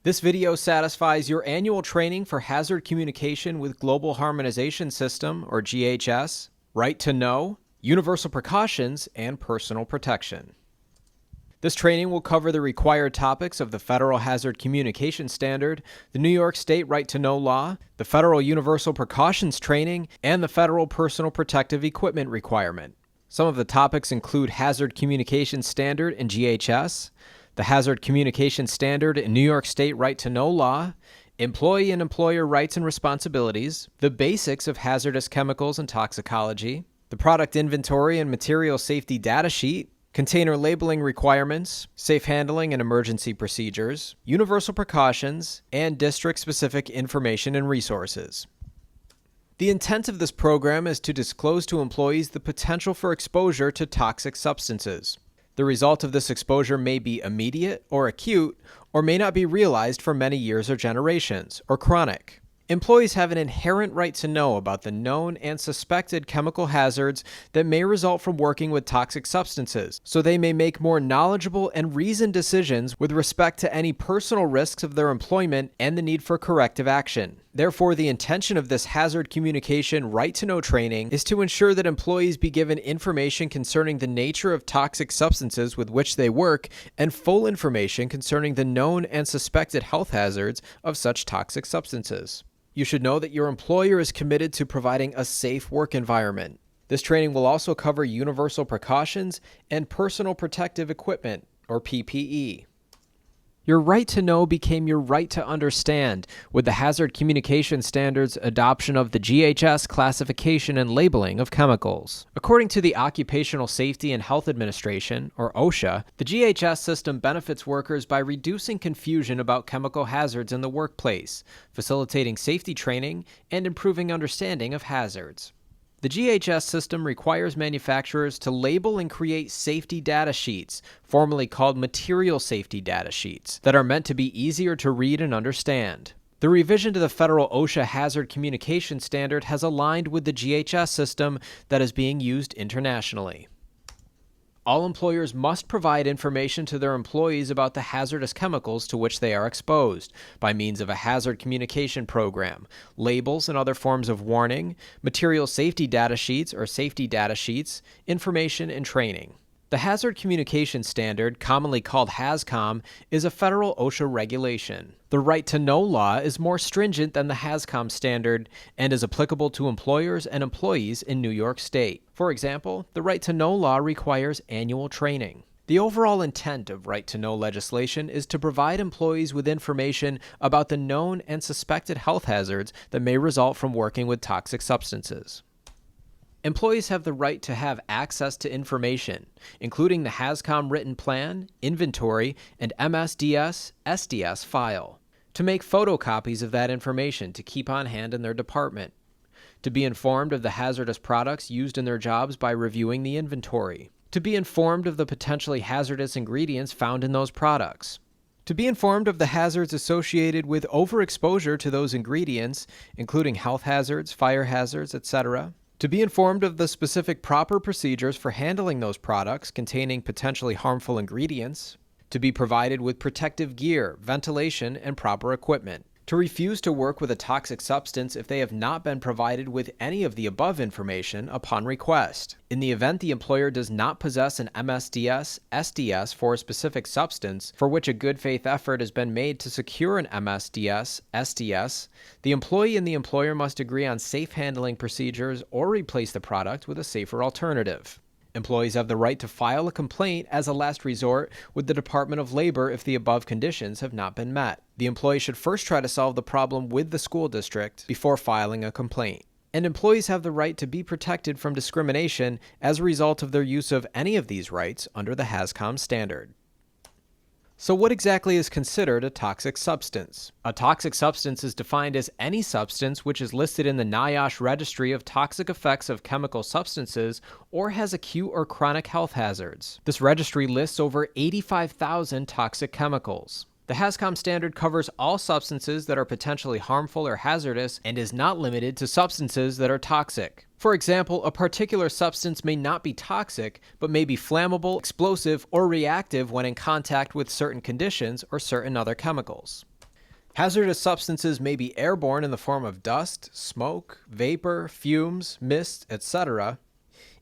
This video satisfies your annual training for Hazard Communication with Global Harmonization System, or GHS, Right to Know, Universal Precautions, and Personal Protection. This training will cover the required topics of the Federal Hazard Communication Standard, the New York State Right to Know Law, the Federal Universal Precautions Training, and the Federal Personal Protective Equipment Requirement. Some of the topics include Hazard Communication Standard in GHS, the Hazard Communication Standard in New York State Right to Know Law, employee and employer rights and responsibilities, the basics of hazardous chemicals and toxicology, the product inventory and material safety data sheet, container labeling requirements, safe handling and emergency procedures, universal precautions, and district-specific information and resources. The intent of this program is to disclose to employees the potential for exposure to toxic substances. The result of this exposure may be immediate or acute, or may not be realized for many years or generations, or chronic. Employees have an inherent right to know about the known and suspected chemical hazards that may result from working with toxic substances, so they may make more knowledgeable and reasoned decisions with respect to any personal risks of their employment and the need for corrective action. Therefore, the intention of this hazard communication right to know training is to ensure that employees be given information concerning the nature of toxic substances with which they work and full information concerning the known and suspected health hazards of such toxic substances. You should know that your employer is committed to providing a safe work environment. This training will also cover universal precautions and personal protective equipment, or PPE. Your right to know became your right to understand with the Hazard Communication Standards adoption of the GHS classification and labeling of chemicals. According to the Occupational Safety and Health Administration, or OSHA, the GHS system benefits workers by reducing confusion about chemical hazards in the workplace, facilitating safety training, and improving understanding of hazards. The GHS system requires manufacturers to label and create safety data sheets, formerly called material safety data sheets, that are meant to be easier to read and understand. The revision to the federal OSHA Hazard Communication Standard has aligned with the GHS system that is being used internationally. All employers must provide information to their employees about the hazardous chemicals to which they are exposed by means of a hazard communication program, labels and other forms of warning, material safety data sheets or safety data sheets, information, and training. The Hazard Communication Standard, commonly called HAZCOM, is a federal OSHA regulation. The Right to Know law is more stringent than the HAZCOM standard and is applicable to employers and employees in New York State. For example, the Right to Know law requires annual training. The overall intent of Right to Know legislation is to provide employees with information about the known and suspected health hazards that may result from working with toxic substances. Employees have the right to have access to information, including the HAZCOM written plan, inventory, and MSDS/SDS file, to make photocopies of that information to keep on hand in their department, to be informed of the hazardous products used in their jobs by reviewing the inventory, to be informed of the potentially hazardous ingredients found in those products, to be informed of the hazards associated with overexposure to those ingredients, including health hazards, fire hazards, etc., to be informed of the specific proper procedures for handling those products containing potentially harmful ingredients, to be provided with protective gear, ventilation, and proper equipment, to refuse to work with a toxic substance if they have not been provided with any of the above information upon request. In the event the employer does not possess an MSDS/SDS for a specific substance for which a good faith effort has been made to secure an MSDS/SDS, the employee and the employer must agree on safe handling procedures or replace the product with a safer alternative. Employees have the right to file a complaint as a last resort with the Department of Labor if the above conditions have not been met. The employee should first try to solve the problem with the school district before filing a complaint. And employees have the right to be protected from discrimination as a result of their use of any of these rights under the HAZCOM standard. So what exactly is considered a toxic substance? A toxic substance is defined as any substance which is listed in the NIOSH Registry of Toxic Effects of Chemical Substances or has acute or chronic health hazards. This registry lists over 85,000 toxic chemicals. The HAZCOM standard covers all substances that are potentially harmful or hazardous and is not limited to substances that are toxic. For example, a particular substance may not be toxic, but may be flammable, explosive, or reactive when in contact with certain conditions or certain other chemicals. Hazardous substances may be airborne in the form of dust, smoke, vapor, fumes, mist, etc.,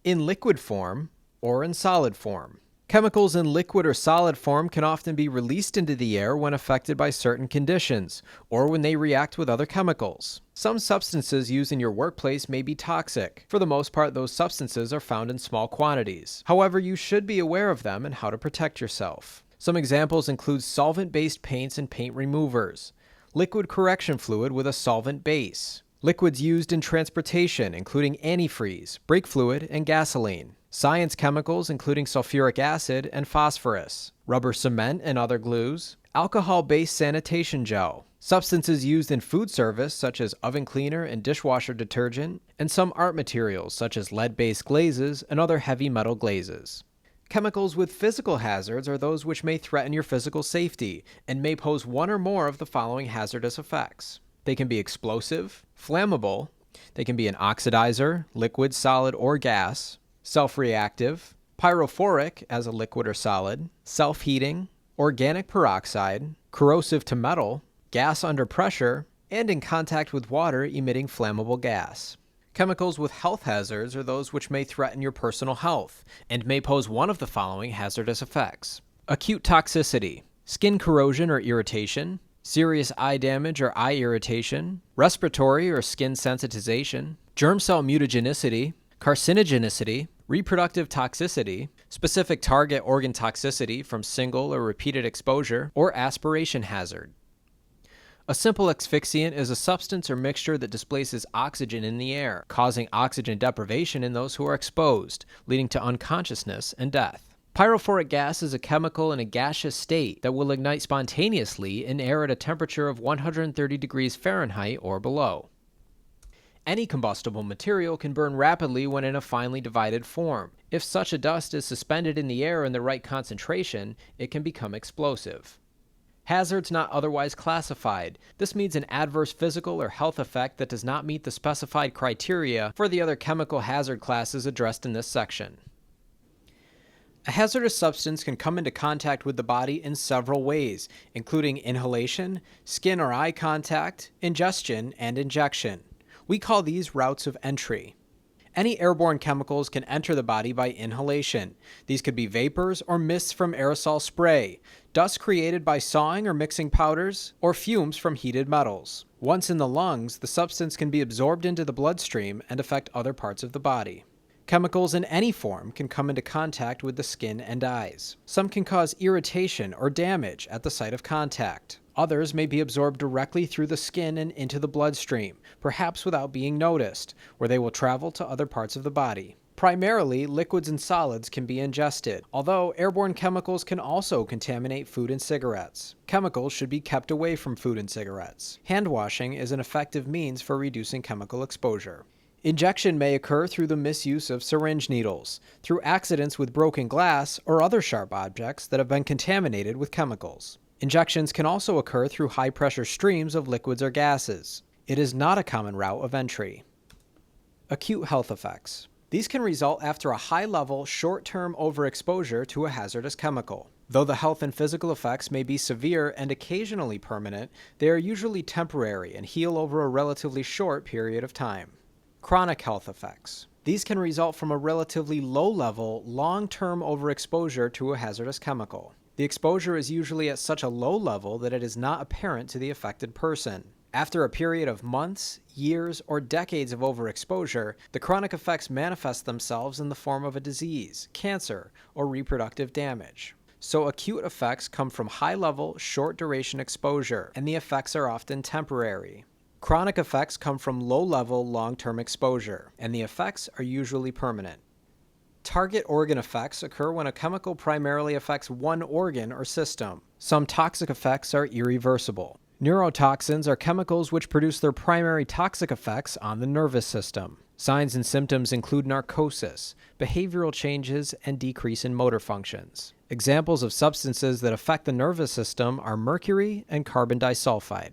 in liquid form, or in solid form. Chemicals in liquid or solid form can often be released into the air when affected by certain conditions, or when they react with other chemicals. Some substances used in your workplace may be toxic. For the most part, those substances are found in small quantities. However, you should be aware of them and how to protect yourself. Some examples include solvent-based paints and paint removers, liquid correction fluid with a solvent base, liquids used in transportation, including antifreeze, brake fluid, and gasoline, science chemicals, including sulfuric acid and phosphorus, rubber cement and other glues, alcohol-based sanitation gel, substances used in food service such as oven cleaner and dishwasher detergent, and some art materials such as lead-based glazes and other heavy metal glazes. Chemicals with physical hazards are those which may threaten your physical safety and may pose one or more of the following hazardous effects. They can be explosive, flammable, they can be an oxidizer, liquid, solid, or gas, self-reactive, pyrophoric as a liquid or solid, self-heating, organic peroxide, corrosive to metal, gas under pressure, and in contact with water emitting flammable gas. Chemicals with health hazards are those which may threaten your personal health and may pose one of the following hazardous effects: acute toxicity, skin corrosion or irritation, serious eye damage or eye irritation, respiratory or skin sensitization, germ cell mutagenicity, carcinogenicity, reproductive toxicity, specific target organ toxicity from single or repeated exposure, or aspiration hazard. A simple asphyxiant is a substance or mixture that displaces oxygen in the air, causing oxygen deprivation in those who are exposed, leading to unconsciousness and death. Pyrophoric gas is a chemical in a gaseous state that will ignite spontaneously in air at a temperature of 130 degrees Fahrenheit or below. Any combustible material can burn rapidly when in a finely divided form. If such a dust is suspended in the air in the right concentration, it can become explosive. Hazards not otherwise classified. This means an adverse physical or health effect that does not meet the specified criteria for the other chemical hazard classes addressed in this section. A hazardous substance can come into contact with the body in several ways, including inhalation, skin or eye contact, ingestion, and injection. We call these routes of entry. Any airborne chemicals can enter the body by inhalation. These could be vapors or mists from aerosol spray, dust created by sawing or mixing powders, or fumes from heated metals. Once in the lungs, the substance can be absorbed into the bloodstream and affect other parts of the body. Chemicals in any form can come into contact with the skin and eyes. Some can cause irritation or damage at the site of contact. Others may be absorbed directly through the skin and into the bloodstream, perhaps without being noticed, where they will travel to other parts of the body. Primarily, liquids and solids can be ingested, although airborne chemicals can also contaminate food and cigarettes. Chemicals should be kept away from food and cigarettes. Hand washing is an effective means for reducing chemical exposure. Injection may occur through the misuse of syringe needles, through accidents with broken glass or other sharp objects that have been contaminated with chemicals. Injections can also occur through high-pressure streams of liquids or gases. It is not a common route of entry. Acute health effects. These can result after a high-level, short-term overexposure to a hazardous chemical. Though the health and physical effects may be severe and occasionally permanent, they are usually temporary and heal over a relatively short period of time. Chronic health effects. These can result from a relatively low-level, long-term overexposure to a hazardous chemical. The exposure is usually at such a low level that it is not apparent to the affected person. After a period of months, years, or decades of overexposure, the chronic effects manifest themselves in the form of a disease, cancer, or reproductive damage. So acute effects come from high-level, short-duration exposure, and the effects are often temporary. Chronic effects come from low-level, long-term exposure, and the effects are usually permanent. Target organ effects occur when a chemical primarily affects one organ or system. Some toxic effects are irreversible. Neurotoxins are chemicals which produce their primary toxic effects on the nervous system. Signs and symptoms include narcosis, behavioral changes, and decrease in motor functions. Examples of substances that affect the nervous system are mercury and carbon disulfide.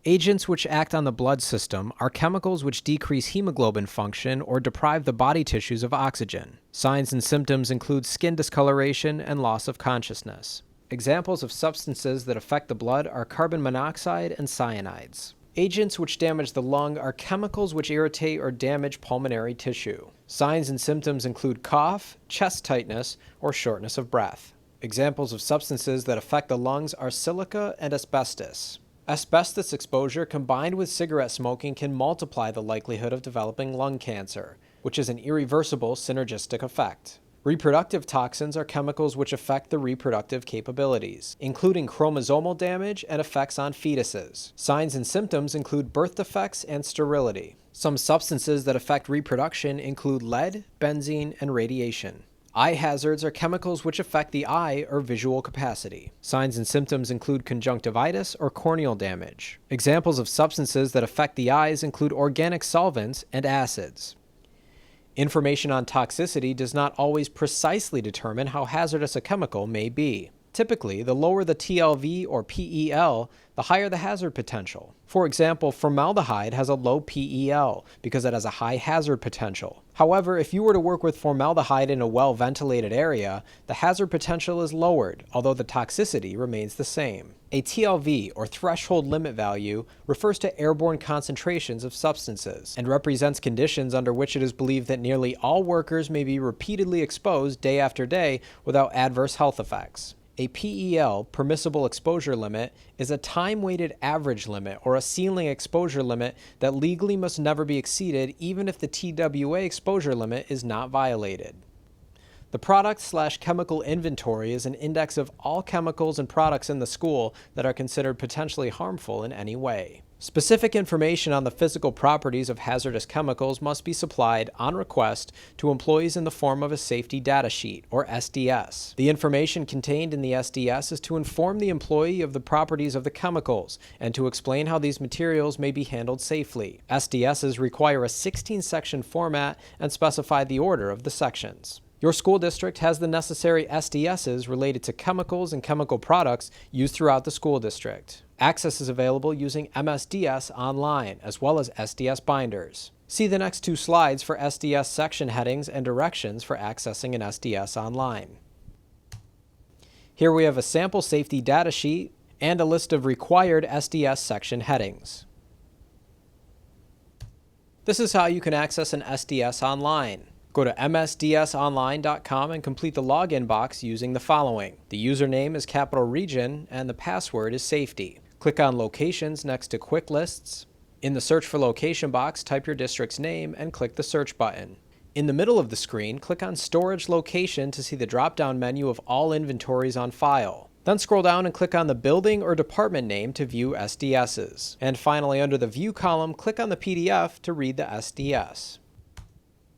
Agents which act on the blood system are chemicals which decrease hemoglobin function or deprive the body tissues of oxygen. Signs and symptoms include skin discoloration and loss of consciousness. Examples of substances that affect the blood are carbon monoxide and cyanides. Agents which damage the lung are chemicals which irritate or damage pulmonary tissue. Signs and symptoms include cough, chest tightness, or shortness of breath. Examples of substances that affect the lungs are silica and asbestos. Asbestos exposure combined with cigarette smoking can multiply the likelihood of developing lung cancer, which is an irreversible synergistic effect. Reproductive toxins are chemicals which affect the reproductive capabilities, including chromosomal damage and effects on fetuses. Signs and symptoms include birth defects and sterility. Some substances that affect reproduction include lead, benzene, and radiation. Eye hazards are chemicals which affect the eye or visual capacity. Signs and symptoms include conjunctivitis or corneal damage. Examples of substances that affect the eyes include organic solvents and acids. Information on toxicity does not always precisely determine how hazardous a chemical may be. Typically, the lower the TLV or PEL, the higher the hazard potential. For example, formaldehyde has a low PEL because it has a high hazard potential. However, if you were to work with formaldehyde in a well-ventilated area, the hazard potential is lowered, although the toxicity remains the same. A TLV, or threshold limit value, refers to airborne concentrations of substances and represents conditions under which it is believed that nearly all workers may be repeatedly exposed day after day without adverse health effects. A PEL, permissible exposure limit, is a time-weighted average limit or a ceiling exposure limit that legally must never be exceeded even if the TWA exposure limit is not violated. The product/chemical inventory is an index of all chemicals and products in the school that are considered potentially harmful in any way. Specific information on the physical properties of hazardous chemicals must be supplied on request to employees in the form of a safety data sheet, or SDS. The information contained in the SDS is to inform the employee of the properties of the chemicals and to explain how these materials may be handled safely. SDSs require a 16-section format and specify the order of the sections. Your school district has the necessary SDSs related to chemicals and chemical products used throughout the school district. Access is available using MSDS online, as well as SDS binders. See the next two slides for SDS section headings and directions for accessing an SDS online. Here we have a sample safety data sheet and a list of required SDS section headings. This is how you can access an SDS online. Go to msdsonline.com and complete the login box using the following. The username is capital region and the password is safety. Click on Locations next to Quick Lists. In the Search for Location box, type your district's name and click the Search button. In the middle of the screen, click on Storage Location to see the drop-down menu of all inventories on file. Then scroll down and click on the building or department name to view SDSs. And finally, under the View column, click on the PDF to read the SDS.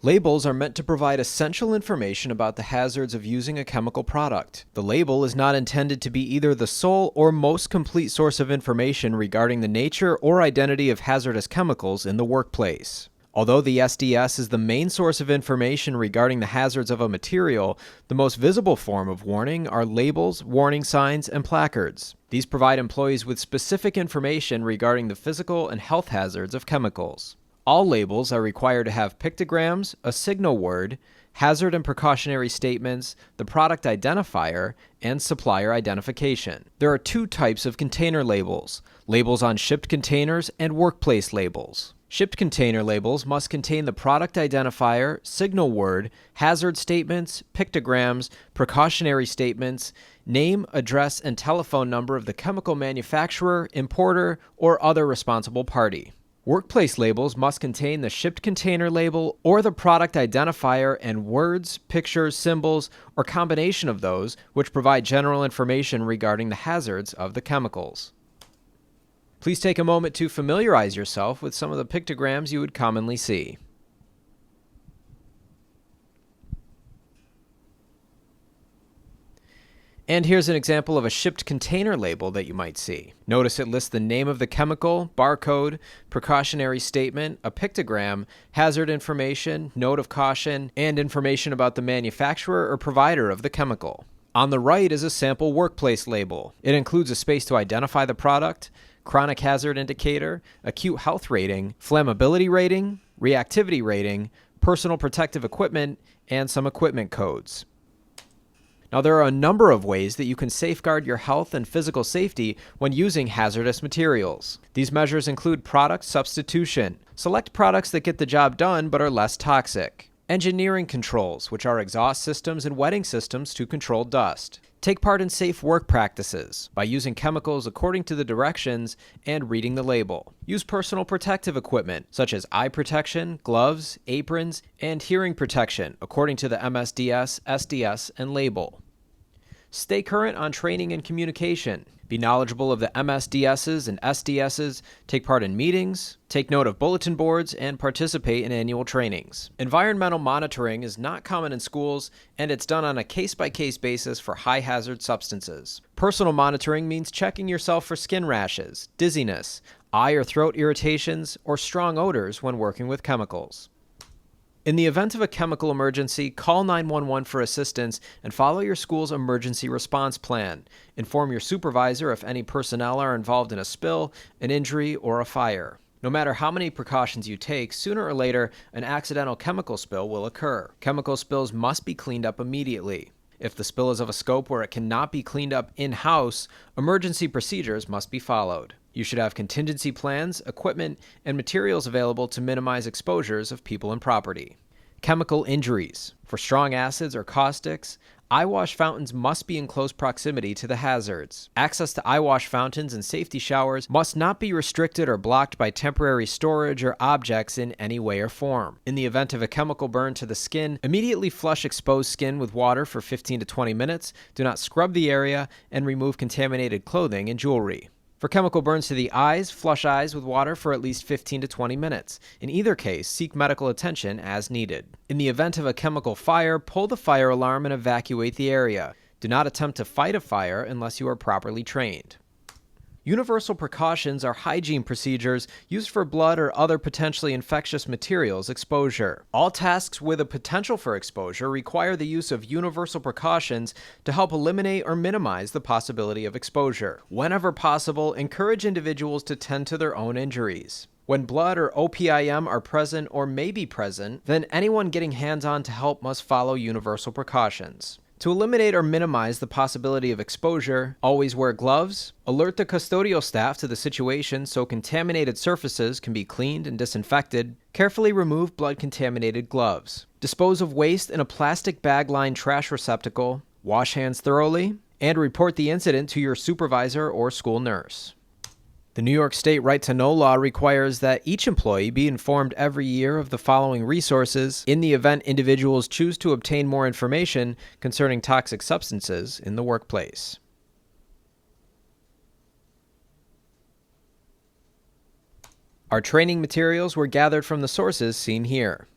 Labels are meant to provide essential information about the hazards of using a chemical product. The label is not intended to be either the sole or most complete source of information regarding the nature or identity of hazardous chemicals in the workplace. Although the SDS is the main source of information regarding the hazards of a material, the most visible form of warning are labels, warning signs, and placards. These provide employees with specific information regarding the physical and health hazards of chemicals. All labels are required to have pictograms, a signal word, hazard and precautionary statements, the product identifier, and supplier identification. There are two types of container labels: labels on shipped containers and workplace labels. Shipped container labels must contain the product identifier, signal word, hazard statements, pictograms, precautionary statements, name, address, and telephone number of the chemical manufacturer, importer, or other responsible party. Workplace labels must contain the shipped container label or the product identifier and words, pictures, symbols, or combination of those which provide general information regarding the hazards of the chemicals. Please take a moment to familiarize yourself with some of the pictograms you would commonly see. And here's an example of a shipped container label that you might see. Notice it lists the name of the chemical, barcode, precautionary statement, a pictogram, hazard information, note of caution, and information about the manufacturer or provider of the chemical. On the right is a sample workplace label. It includes a space to identify the product, chronic hazard indicator, acute health rating, flammability rating, reactivity rating, personal protective equipment, and some equipment codes. Now, there are a number of ways that you can safeguard your health and physical safety when using hazardous materials. These measures include product substitution. Select products that get the job done but are less toxic. Engineering controls, which are exhaust systems and wetting systems to control dust. Take part in safe work practices by using chemicals according to the directions and reading the label. Use personal protective equipment such as eye protection, gloves, aprons, and hearing protection according to the MSDS, SDS, and label. Stay current on training and communication. Be knowledgeable of the MSDSs and SDSs, take part in meetings, take note of bulletin boards, and participate in annual trainings. Environmental monitoring is not common in schools, and it's done on a case-by-case basis for high-hazard substances. Personal monitoring means checking yourself for skin rashes, dizziness, eye or throat irritations, or strong odors when working with chemicals. In the event of a chemical emergency, call 911 for assistance and follow your school's emergency response plan. Inform your supervisor if any personnel are involved in a spill, an injury, or a fire. No matter how many precautions you take, sooner or later, an accidental chemical spill will occur. Chemical spills must be cleaned up immediately. If the spill is of a scope where it cannot be cleaned up in-house, emergency procedures must be followed. You should have contingency plans, equipment, and materials available to minimize exposures of people and property. Chemical injuries. For strong acids or caustics, eyewash fountains must be in close proximity to the hazards. Access to eyewash fountains and safety showers must not be restricted or blocked by temporary storage or objects in any way or form. In the event of a chemical burn to the skin, immediately flush exposed skin with water for 15 to 20 minutes. Do not scrub the area and remove contaminated clothing and jewelry. For chemical burns to the eyes, flush eyes with water for at least 15 to 20 minutes. In either case, seek medical attention as needed. In the event of a chemical fire, pull the fire alarm and evacuate the area. Do not attempt to fight a fire unless you are properly trained. Universal precautions are hygiene procedures used for blood or other potentially infectious materials exposure. All tasks with a potential for exposure require the use of universal precautions to help eliminate or minimize the possibility of exposure. Whenever possible, encourage individuals to tend to their own injuries. When blood or OPIM are present or may be present, then anyone getting hands-on to help must follow universal precautions. To eliminate or minimize the possibility of exposure, always wear gloves, alert the custodial staff to the situation so contaminated surfaces can be cleaned and disinfected, carefully remove blood-contaminated gloves, dispose of waste in a plastic bag-lined trash receptacle, wash hands thoroughly, and report the incident to your supervisor or school nurse. The New York State Right to Know law requires that each employee be informed every year of the following resources in the event individuals choose to obtain more information concerning toxic substances in the workplace. Our training materials were gathered from the sources seen here.